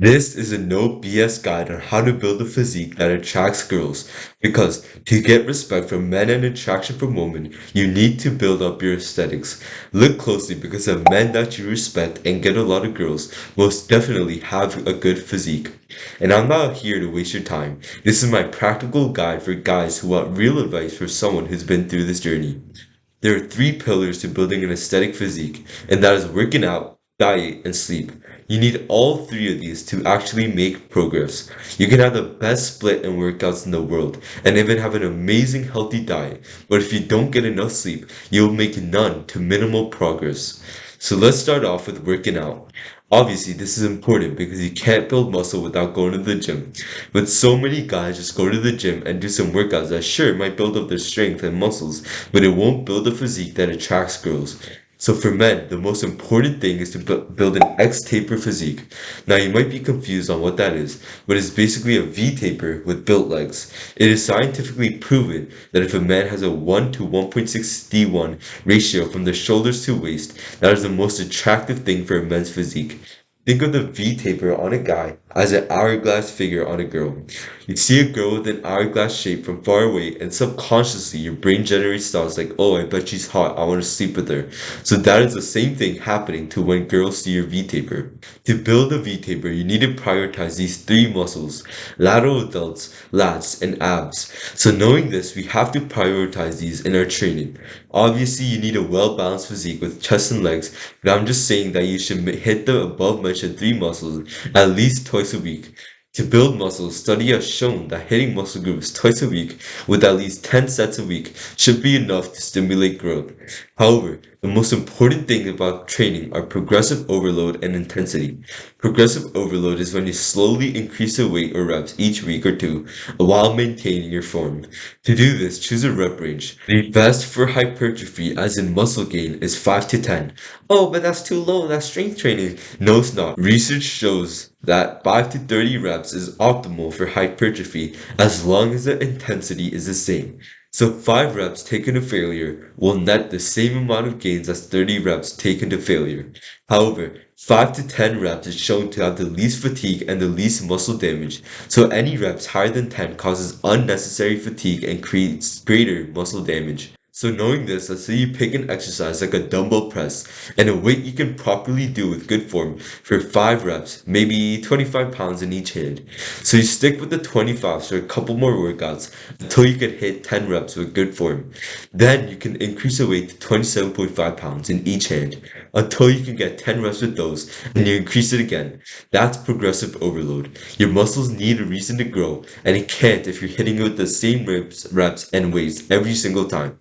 This is a no BS guide on how to build a physique that attracts girls. Because to get respect from men and attraction from women, you need to build up your aesthetics. Look closely because the men that you respect and get a lot of girls most definitely have a good physique. And I'm not here to waste your time. This is my practical guide for guys who want real advice for someone who's been through this journey. There are three pillars to building an aesthetic physique, and that is working out, diet, and sleep. You need all three of these to actually make progress. You can have the best split and workouts in the world and even have an amazing healthy diet, but if you don't get enough sleep, you'll make none to minimal progress. So let's start off with working out. Obviously, this is important because you can't build muscle without going to the gym. But so many guys just go to the gym and do some workouts that sure might build up their strength and muscles, but it won't build a physique that attracts girls. So for men, the most important thing is to build an X-taper physique. Now you might be confused on what that is, but it's basically a V-taper with built legs. It is scientifically proven that if a man has a 1 to 1.6D1 ratio from the shoulders to waist, that is the most attractive thing for a man's physique. Think of the V-taper on a guy as an hourglass figure on a girl. You see a girl with an hourglass shape from far away, and subconsciously your brain generates thoughts like, oh, I bet she's hot, I want to sleep with her. So that is the same thing happening to when girls see your V-taper. To build a V-taper, you need to prioritize these three muscles: lateral delts, lats, and abs. So knowing this, we have to prioritize these in our training. Obviously, you need a well-balanced physique with chest and legs, but I'm just saying that you should hit the above mentioned three muscles at least twice a week. To build muscle, study has shown that hitting muscle groups twice a week with at least 10 sets a week should be enough to stimulate growth. However, the most important thing about training are progressive overload and intensity. Progressive overload is when you slowly increase the weight or reps each week or two while maintaining your form. To do this, choose a rep range. The best for hypertrophy, as in muscle gain, is 5 to 10. Oh, but that's too low, that's strength training. No, it's not. Research shows that 5 to 30 reps is optimal for hypertrophy as long as the intensity is the same. So 5 reps taken to failure will net the same amount of gains as 30 reps taken to failure. However, 5 to 10 reps is shown to have the least fatigue and the least muscle damage, so any reps higher than 10 causes unnecessary fatigue and creates greater muscle damage. So knowing this, let's say you pick an exercise like a dumbbell press and a weight you can properly do with good form for 5 reps, maybe 25 pounds in each hand. So you stick with the 25s for a couple more workouts until you can hit 10 reps with good form. Then you can increase the weight to 27.5 pounds in each hand until you can get 10 reps with those and you increase it again. That's progressive overload. Your muscles need a reason to grow and it can't if you're hitting it with the same reps and weights every single time.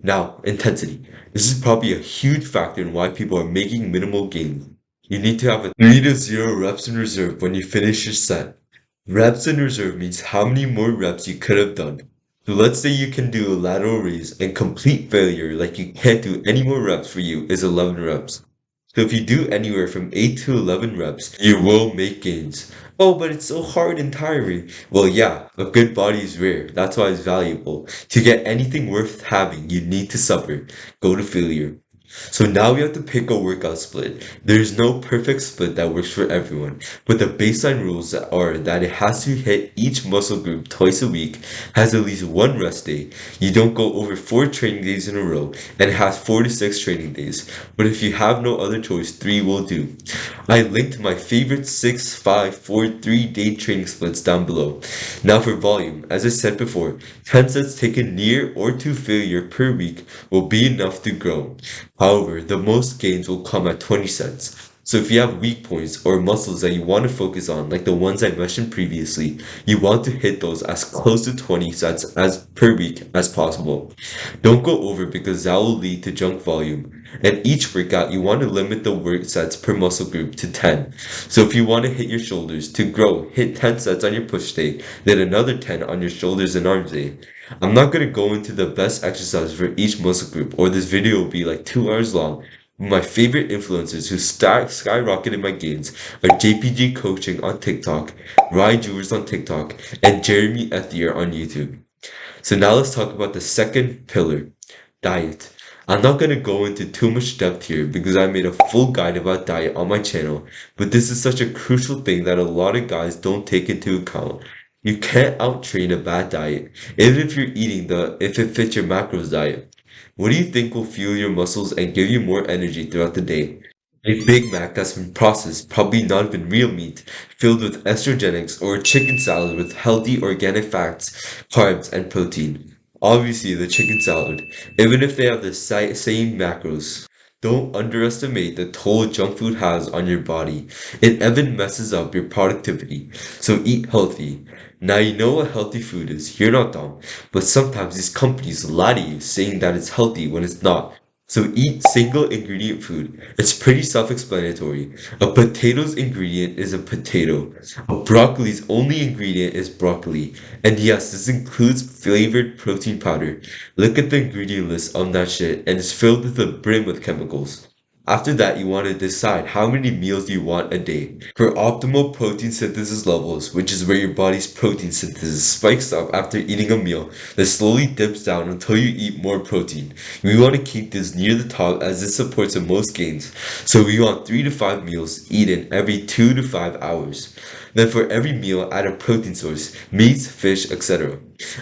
Now, intensity. This is probably a huge factor in why people are making minimal gains. You need to have a 3 to 0 reps in reserve when you finish your set. Reps in reserve means how many more reps you could have done. So let's say you can do a lateral raise and complete failure, like you can't do any more reps for you, is 11 reps. So if you do anywhere from 8 to 11 reps, you will make gains. Oh, but it's so hard and tiring. Well, yeah, a good body is rare. That's why it's valuable. To get anything worth having, you need to suffer. Go to failure. So now we have to pick a workout split. There's no perfect split that works for everyone, but the baseline rules are that it has to hit each muscle group twice a week, has at least one rest day, you don't go over 4 training days in a row, and it has 4 to 6 training days. But if you have no other choice, 3 will do. I linked my favorite 6, 5, 4, 3 day training splits down below. Now for volume, as I said before, 10 sets taken near or to failure per week will be enough to grow. However, the most gains will come at 20 sets. So if you have weak points or muscles that you want to focus on, like the ones I mentioned previously, you want to hit those as close to 20 sets as per week as possible. Don't go over because that will lead to junk volume. And each workout, you want to limit the work sets per muscle group to 10. So if you want to hit your shoulders, to grow, hit 10 sets on your push day, then another 10 on your shoulders and arms day. I'm not going to go into the best exercise for each muscle group, or this video will be like 2 hours long. My favorite influencers who skyrocketed my gains are JPG Coaching on TikTok, Ryan Jewers on TikTok, and Jeremy Ethier on YouTube. So now let's talk about the second pillar, diet. I'm not gonna go into too much depth here because I made a full guide about diet on my channel, but this is such a crucial thing that a lot of guys don't take into account. You can't out-train a bad diet, even if you're eating the if it fits your macros diet. What do you think will fuel your muscles and give you more energy throughout the day? A Big Mac that's been processed, probably not even real meat, filled with estrogenics, or a chicken salad with healthy organic fats, carbs, and protein. Obviously, the chicken salad, even if they have the same macros. Don't underestimate the toll junk food has on your body. It even messes up your productivity. So eat healthy. Now you know what healthy food is. You're not dumb. But sometimes these companies lie to you saying that it's healthy when it's not. So eat single ingredient food. It's pretty self-explanatory. A potato's ingredient is a potato. A broccoli's only ingredient is broccoli. And yes, this includes flavored protein powder. Look at the ingredient list on that shit and it's filled to the brim with chemicals. After that, you want to decide how many meals you want a day. For optimal protein synthesis levels, which is where your body's protein synthesis spikes up after eating a meal, then slowly dips down until you eat more protein. We want to keep this near the top as this supports the most gains. So we want 3 to 5 meals eaten every 2 to 5 hours. Then for every meal, add a protein source, meats, fish, etc.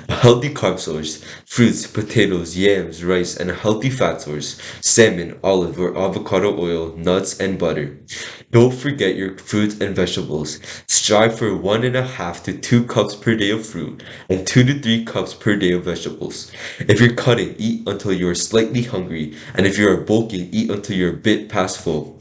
A healthy carb source, fruits, potatoes, yams, rice, and a healthy fat source, salmon, olive or avocado oil, nuts, and butter. Don't forget your fruits and vegetables. Strive for 1.5 to 2 cups per day of fruit and 2 to 3 cups per day of vegetables. If you're cutting, eat until you are slightly hungry, and if you are bulking, eat until you're a bit past full.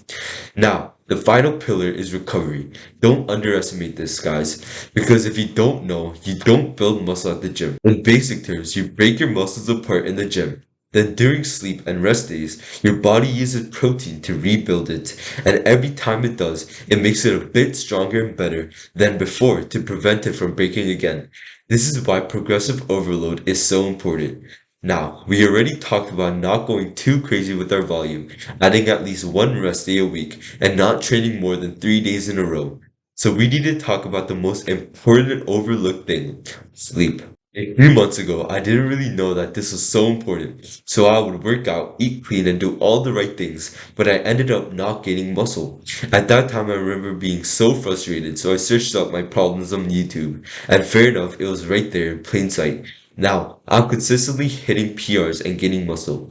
Now, the final pillar is recovery. Don't underestimate this, guys, because if you don't know, you don't build muscle at the gym. In basic terms, you break your muscles apart in the gym. Then during sleep and rest days, your body uses protein to rebuild it, and every time it does, it makes it a bit stronger and better than before to prevent it from breaking again. This is why progressive overload is so important. Now, we already talked about not going too crazy with our volume, adding at least one rest day a week, and not training more than 3 days in a row. So we need to talk about the most important and overlooked thing, sleep. A few months ago, I didn't really know that this was so important, so I would work out, eat clean, and do all the right things, but I ended up not gaining muscle. At that time, I remember being so frustrated, so I searched up my problems on YouTube, and fair enough, it was right there in plain sight. Now, I'm consistently hitting PRs and gaining muscle.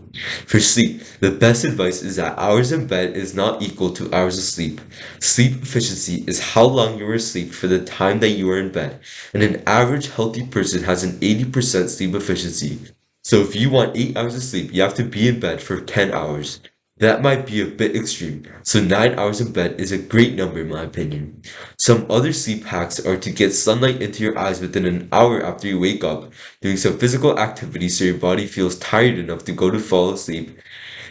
For sleep, the best advice is that hours in bed is not equal to hours of sleep. Sleep efficiency is how long you are asleep for the time that you are in bed, and an average healthy person has an 80% sleep efficiency. So if you want 8 hours of sleep, you have to be in bed for 10 hours. That might be a bit extreme, so 9 hours in bed is a great number in my opinion. Some other sleep hacks are to get sunlight into your eyes within an hour after you wake up, doing some physical activity so your body feels tired enough to go to fall asleep.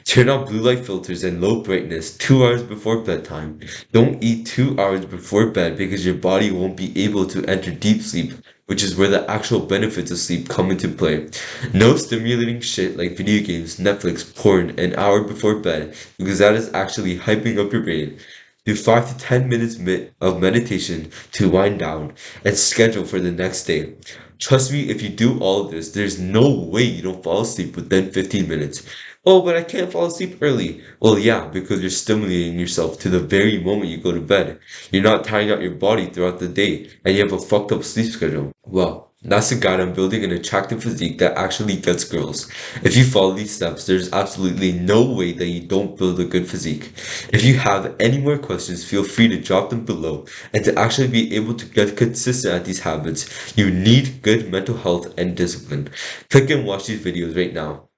Turn on blue light filters and low brightness 2 hours before bedtime. Don't eat 2 hours before bed because your body won't be able to enter deep sleep, which is where the actual benefits of sleep come into play. No stimulating shit like video games, Netflix, porn an hour before bed because that is actually hyping up your brain. Do 5 to 10 minutes of meditation to wind down and schedule for the next day. Trust me, if you do all of this, there's no way you don't fall asleep within 15 minutes. Oh, but I can't fall asleep early. Well, yeah, because you're stimulating yourself to the very moment you go to bed. You're not tiring out your body throughout the day, and you have a fucked up sleep schedule. Well, that's the guide on building an attractive physique that actually gets girls. If you follow these steps, there's absolutely no way that you don't build a good physique. If you have any more questions, feel free to drop them below. And to actually be able to get consistent at these habits, you need good mental health and discipline. Click and watch these videos right now.